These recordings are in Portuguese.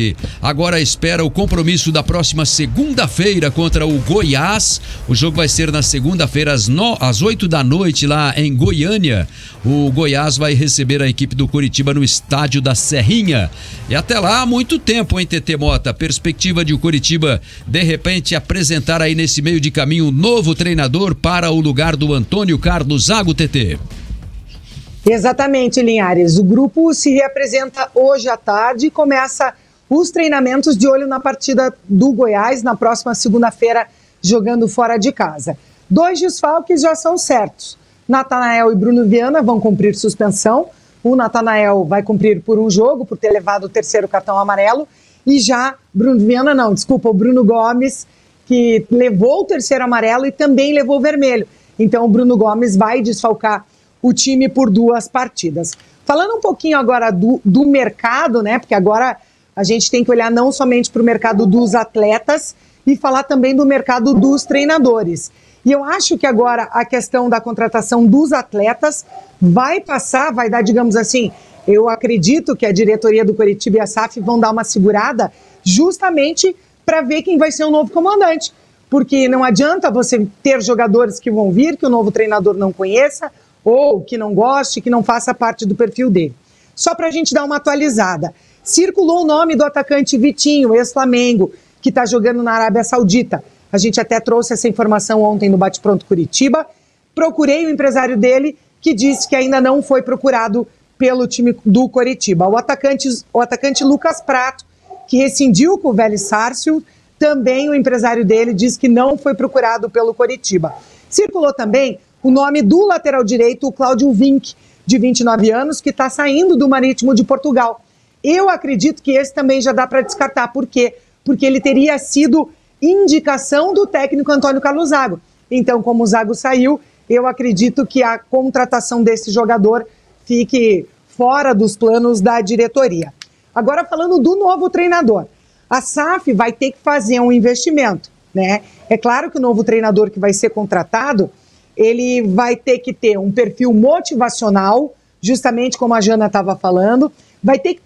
Esporte agora espera o compromisso da próxima segunda-feira contra o Goiás. O jogo vai ser na segunda-feira às 8 da noite lá em Goiânia. O Goiás vai receber a equipe do Coritiba no estádio da Serrinha. E até lá há muito tempo, hein, TT Mota? Perspectiva de o Coritiba de repente apresentar aí nesse meio de caminho um novo treinador para o lugar do Antônio Carlos Zago, TT. Exatamente, Linhares. O grupo se reapresenta hoje à tarde e começa os treinamentos de olho na partida do Goiás na próxima segunda-feira, jogando fora de casa. 2 desfalques já são certos. Natanael e Bruno Viana vão cumprir suspensão. O Natanael vai cumprir por um jogo, por ter levado o 3º cartão amarelo. E já o Bruno Gomes, que levou o 3º amarelo e também levou o vermelho. Então o Bruno Gomes vai desfalcar o time por 2 partidas. Falando um pouquinho agora do mercado, né? Porque agora a gente tem que olhar não somente para o mercado dos atletas e falar também do mercado dos treinadores. E eu acho que agora a questão da contratação dos atletas vai dar, digamos assim, eu acredito que a diretoria do Coritiba e a SAF vão dar uma segurada justamente para ver quem vai ser o novo comandante. Porque não adianta você ter jogadores que vão vir, que o novo treinador não conheça, ou que não goste, que não faça parte do perfil dele. Só para a gente dar uma atualizada. Circulou o nome do atacante Vitinho, ex-Flamengo, que está jogando na Arábia Saudita. A gente até trouxe essa informação ontem no Bate Pronto Curitiba. Procurei o empresário dele, que disse que ainda não foi procurado pelo time do Coritiba. O atacante Lucas Prato, que rescindiu com o Vélez Sarsfield, também o empresário dele diz que não foi procurado pelo Coritiba. Circulou também o nome do lateral direito, o Cláudio Vinck, de 29 anos, que está saindo do Marítimo de Portugal. Eu acredito que esse também já dá para descartar. Por quê? Porque ele teria sido indicação do técnico Antônio Carlos Zago. Então, como o Zago saiu, eu acredito que a contratação desse jogador fique fora dos planos da diretoria. Agora, falando do novo treinador, a SAF vai ter que fazer um investimento, né? É claro que o novo treinador que vai ser contratado, ele vai ter que ter um perfil motivacional, justamente como a Jana estava falando, vai ter que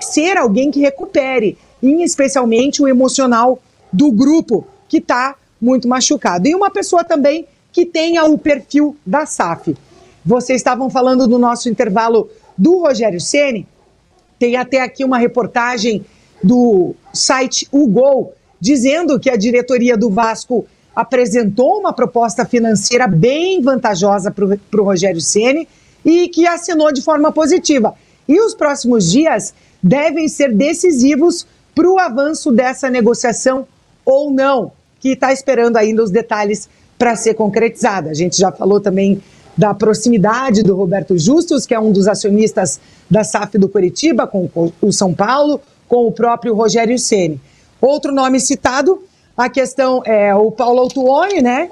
ser alguém que recupere, e especialmente o emocional do grupo, que está muito machucado. E uma pessoa também que tenha o perfil da SAF. Vocês estavam falando do nosso intervalo do Rogério Ceni, tem até aqui uma reportagem do site O Gol, dizendo que a diretoria do Vasco apresentou uma proposta financeira bem vantajosa para o Rogério Ceni e que assinou de forma positiva. E os próximos dias devem ser decisivos para o avanço dessa negociação ou não, que está esperando ainda os detalhes para ser concretizada. A gente já falou também da proximidade do Roberto Justus, que é um dos acionistas da SAF do Coritiba, com o São Paulo, com o próprio Rogério Ceni. Outro nome citado, a questão é o Paulo Autuoni, né?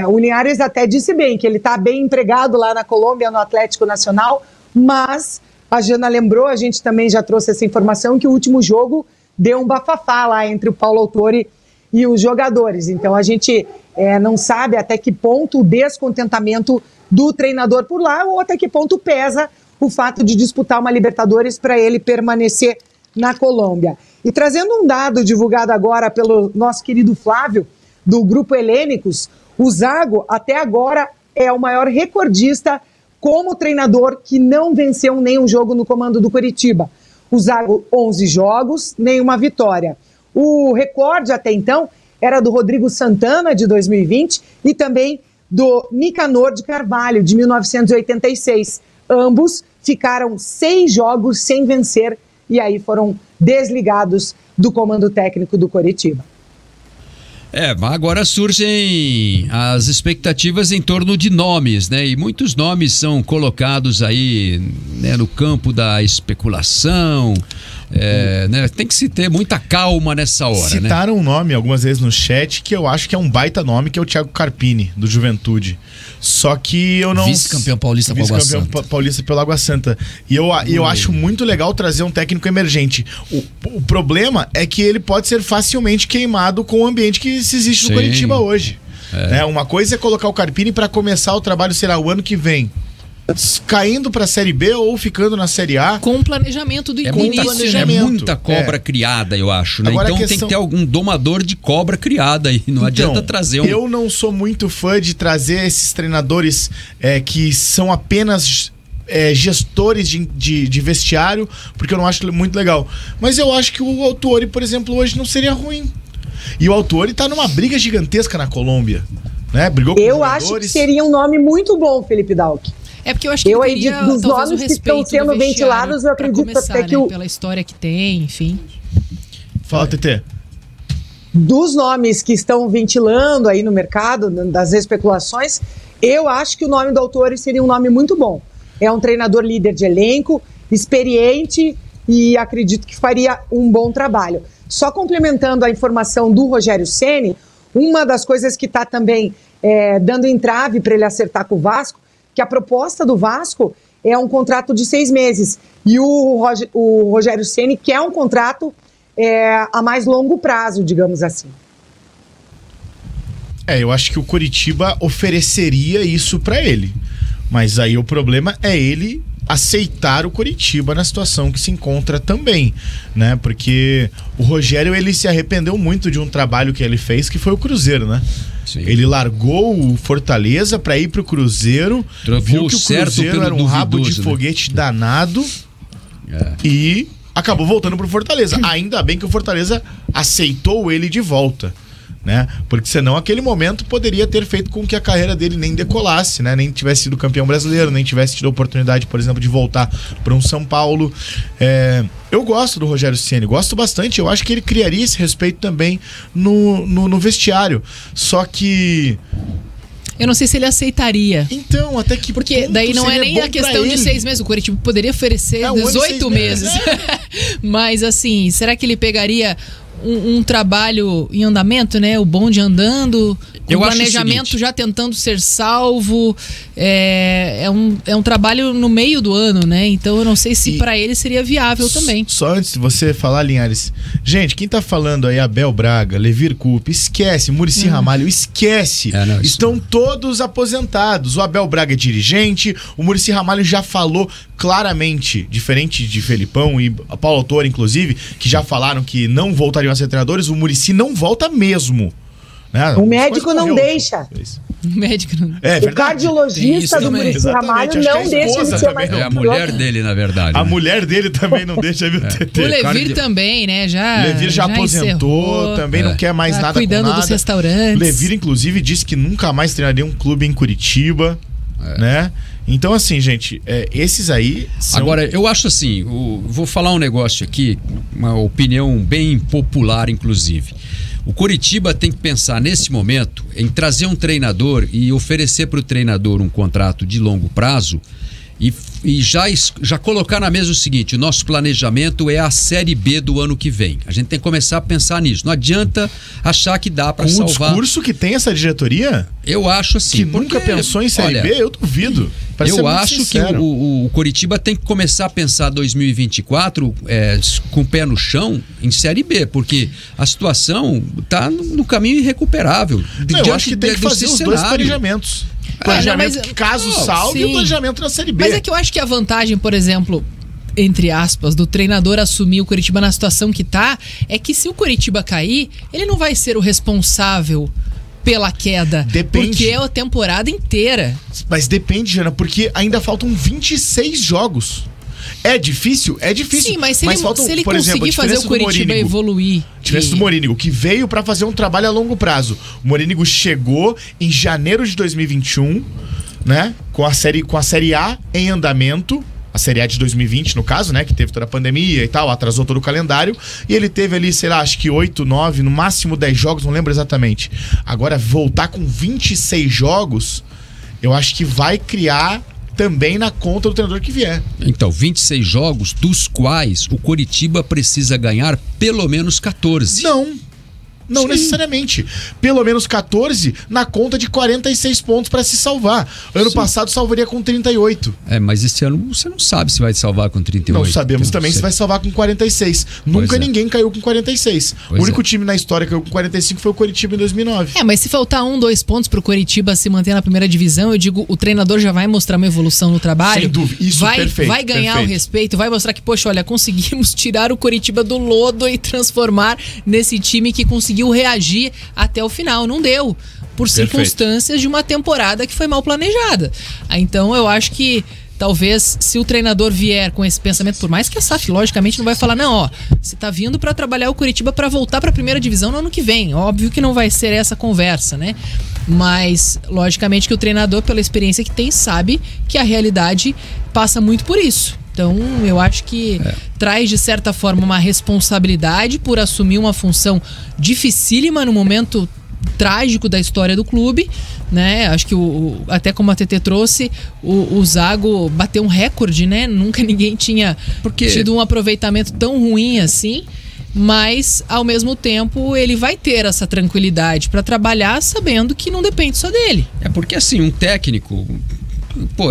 O Linhares até disse bem que ele está bem empregado lá na Colômbia, no Atlético Nacional, mas a Jana lembrou, a gente também já trouxe essa informação, que o último jogo deu um bafafá lá entre o Paulo Autuoni e os jogadores. Então a gente não sabe até que ponto o descontentamento do treinador por lá ou até que ponto pesa o fato de disputar uma Libertadores para ele permanecer na Colômbia. E trazendo um dado divulgado agora pelo nosso querido Flávio, do Grupo Helênicos, o Zago até agora é o maior recordista como treinador que não venceu nenhum jogo no comando do Coritiba. O Zago, 11 jogos, nenhuma vitória. O recorde até então era do Rodrigo Santana, de 2020, e também do Nicanor de Carvalho, de 1986. Ambos ficaram 6 jogos sem vencer e aí foram desligados do comando técnico do Coritiba. Agora surgem as expectativas em torno de nomes, né? E muitos nomes são colocados aí, né, no campo da especulação, né? Tem que se ter muita calma nessa hora, Citaram um nome algumas vezes no chat que eu acho que é um baita nome, que é o Thiago Carpini, do Juventude. Só que eu não... Vice-campeão paulista pelo Água Santa. Vice-campeão paulista pelo Água Santa. E eu acho muito legal trazer um técnico emergente. O problema é que ele pode ser facilmente queimado com o ambiente que se existe no Coritiba hoje. Uma coisa é colocar o Carpini para começar o trabalho, será o ano que vem. caindo pra Série B ou ficando na Série A. Com o planejamento do início. É muita cobra criada, eu acho, né? Agora, então tem que ter algum domador de cobra criada aí. Não adianta trazer um... Eu não sou muito fã de trazer esses treinadores que são apenas gestores de vestiário, porque eu não acho muito legal. Mas eu acho que o Autuori, por exemplo, hoje não seria ruim. E o Autuori tá numa briga gigantesca na Colômbia, né? Brigou com eu acho que seria um nome muito bom, Felipe Dalck. É porque eu acho que ele teria, dos nomes que estão sendo ventilados, eu acredito começar, até que pela história que tem, enfim. Fala, TT. Dos nomes que estão ventilando aí no mercado, das especulações, eu acho que o nome do Autuori seria um nome muito bom. É um treinador líder de elenco, experiente e acredito que faria um bom trabalho. Só complementando a informação do Rogério Ceni, uma das coisas que está também dando entrave para ele acertar com o Vasco, que a proposta do Vasco é um contrato de 6 meses. E o Rogério Ceni quer um contrato a mais longo prazo, digamos assim. Eu acho que o Coritiba ofereceria isso para ele. Mas aí o problema é ele aceitar o Coritiba na situação que se encontra também, né? Porque o Rogério, ele se arrependeu muito de um trabalho que ele fez, que foi o Cruzeiro, né? Sim. Ele largou o Fortaleza para ir pro Cruzeiro, viu que o Cruzeiro era um rabo de foguete, né? Danado, e acabou voltando pro Fortaleza. Ainda bem que o Fortaleza aceitou ele de volta, né? Porque senão aquele momento poderia ter feito com que a carreira dele nem decolasse, né? Nem tivesse sido campeão brasileiro, nem tivesse tido a oportunidade, por exemplo, de voltar para um São Paulo. Eu gosto do Rogério Ceni, gosto bastante. Eu acho que ele criaria esse respeito também no vestiário. Só que... eu não sei se ele aceitaria. Então, até que porque daí não é nem a questão de 6 meses. O Coritiba poderia oferecer 18 meses. Mas assim, será que ele pegaria um trabalho em andamento, né? O bonde andando, o planejamento já tentando ser salvo. É um trabalho no meio do ano, né? Então eu não sei se para ele seria viável também. Só antes de você falar, Linhares, gente, quem tá falando aí, Abel Braga, Levir Coupe, esquece, Muricy Ramalho, esquece. Estão todos aposentados. O Abel Braga é dirigente, o Muricy Ramalho já falou claramente, diferente de Felipão e Paulo Autuori, inclusive, que já falaram que não voltariam a ser treinadores, o Muricy não volta mesmo. Né? O médico não deixa. O médico não... o cardiologista do Muricy Ramalho não deixa ele ser mais. É a mulher dele, na verdade. A mulher dele também não deixa, viu, TT? O Levir também, né? Levir já aposentou, encerrou, também não quer mais nada cuidando com nada. Dos restaurantes. Levir, inclusive, disse que nunca mais treinaria um clube em Curitiba, né? Então, assim, gente, esses aí são... Agora, eu acho assim, vou falar um negócio aqui, uma opinião bem popular, inclusive. O Coritiba tem que pensar, nesse momento, em trazer um treinador e oferecer para o treinador um contrato de longo prazo e já colocar na mesa o seguinte: o nosso planejamento é a Série B do ano que vem. A gente tem que começar a pensar nisso. Não adianta achar que dá para salvar. Com o discurso que tem essa diretoria? Eu acho assim. Que nunca pensou em Série B? Eu duvido. Eu acho que o Coritiba tem que começar a pensar 2024 com o pé no chão em Série B, porque a situação está no caminho irrecuperável. Eu acho que tem que fazer os dois planejamentos. Caso salve, o planejamento na Série B. Mas é que eu acho que a vantagem, por exemplo, entre aspas, do treinador assumir o Coritiba na situação que tá, é que se o Coritiba cair, ele não vai ser o responsável pela queda. Depende. Porque é a temporada inteira. Mas depende, Jana, porque ainda faltam 26 jogos. É difícil? É difícil. Sim, mas se ele por conseguir exemplo, fazer o Coritiba evoluir... Diferença do Morínigo, que veio pra fazer um trabalho a longo prazo. O Morínigo chegou em janeiro de 2021, né? Com a série A em andamento. A Série A de 2020, no caso, né? Que teve toda a pandemia e tal, atrasou todo o calendário. E ele teve ali, sei lá, acho que 8, 9, no máximo 10 jogos, não lembro exatamente. Agora, voltar com 26 jogos, eu acho que vai criar também na conta do treinador que vier. Então, 26 jogos, dos quais o Coritiba precisa ganhar pelo menos 14. Não. Não necessariamente. Pelo menos 14 na conta de 46 pontos para se salvar. Ano passado salvaria com 38. Mas esse ano você não sabe se vai salvar com 38. Não sabemos também se vai salvar com 46. Nunca ninguém caiu com 46. O único time na história que caiu com 45 foi o Coritiba em 2009. Mas se faltar 2 pontos pro Coritiba se manter na primeira divisão, eu digo, o treinador já vai mostrar uma evolução no trabalho. Sem dúvida. Isso, vai ganhar o respeito, vai mostrar que, poxa, olha, conseguimos tirar o Coritiba do lodo e transformar nesse time que conseguiu reagir até o final. Não deu, por circunstâncias de uma temporada que foi mal planejada. Então eu acho que talvez, se o treinador vier com esse pensamento, por mais que a SAF logicamente não vai falar, não, você tá vindo para trabalhar o Coritiba para voltar para a primeira divisão no ano que vem. Óbvio que não vai ser essa conversa, né? Mas logicamente que o treinador, pela experiência que tem, sabe que a realidade passa muito por isso. Então, eu acho que traz, de certa forma, uma responsabilidade por assumir uma função dificílima no momento trágico da história do clube, né? Acho que até como a TT trouxe, o Zago bateu um recorde, né? Nunca ninguém tinha tido um aproveitamento tão ruim assim, mas ao mesmo tempo ele vai ter essa tranquilidade para trabalhar sabendo que não depende só dele. Porque assim, um técnico,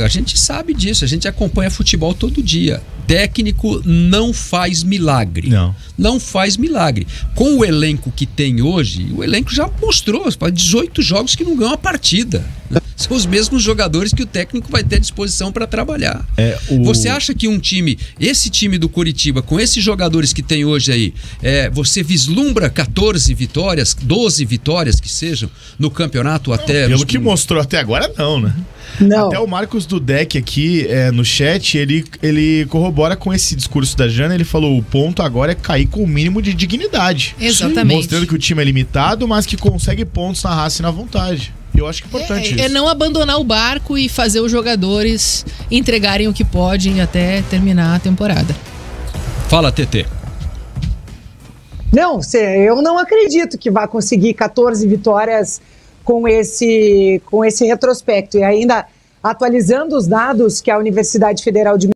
a gente sabe disso, a gente acompanha futebol todo dia. Técnico não faz milagre. Não faz milagre. Com o elenco que tem hoje, o elenco já mostrou 18 jogos que não ganham a partida. São os mesmos jogadores que o técnico vai ter à disposição para trabalhar. Você acha que esse time do Coritiba, com esses jogadores que tem hoje aí, você vislumbra 14 vitórias, 12 vitórias que sejam no campeonato até... Pelo que mostrou até agora, não, né? Não. Até o Marcos Dudek aqui no chat, ele corrobora com esse discurso da Jana. Ele falou, o ponto agora é cair com o mínimo de dignidade. Exatamente. Mostrando que o time é limitado, mas que consegue pontos na raça e na vontade. Eu acho que é importante isso. É não abandonar o barco e fazer os jogadores entregarem o que podem até terminar a temporada. Fala, TT. Não, eu não acredito que vá conseguir 14 vitórias com esse retrospecto. E ainda atualizando os dados que a Universidade Federal de